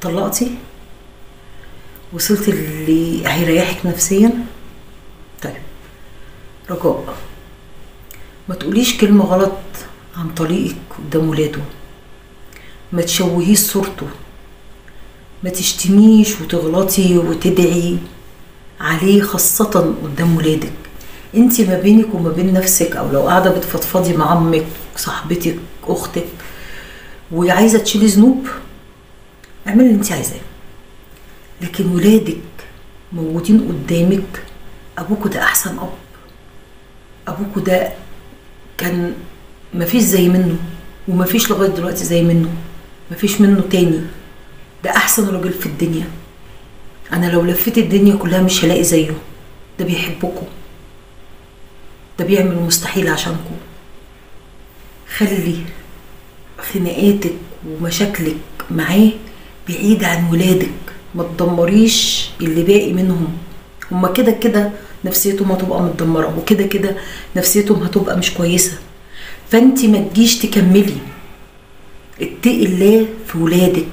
طلقتي؟ وصلت اللي هيريحك نفسيا؟ طيب رجاء ما تقوليش كلمة غلط عن طليقك قدام ولاده، ما تشوهيش صورته، ما تشتميش وتغلطي وتدعي عليه خاصة قدام ولادك. انتي ما بينك وما بين نفسك، او لو قاعدة بتفضفضي مع عمك، صاحبتك، اختك، وعايزة تشيلي ذنوب، اعملي اللي انتي عايزاه. لكن ولادك موجودين قدامك، ابوكوا ده احسن اب، ابوكوا ده كان مفيش زي منه، ومفيش لغاية دلوقتي زي منه، مفيش منه تاني. ده احسن راجل في الدنيا. انا لو لفيت الدنيا كلها مش هلاقي زيه. ده بيحبكوا، ده بيعمل المستحيل عشانكوا. خلي خناقاتك ومشاكلك معاه بعيد عن ولادك، ما تدمريش اللي باقي منهم. هما كده كده نفسيتهم هتبقى متدمره، وكده كده نفسيتهم هتبقى مش كويسه. فانتي ما تجيش تكملي. اتقي الله في ولادك،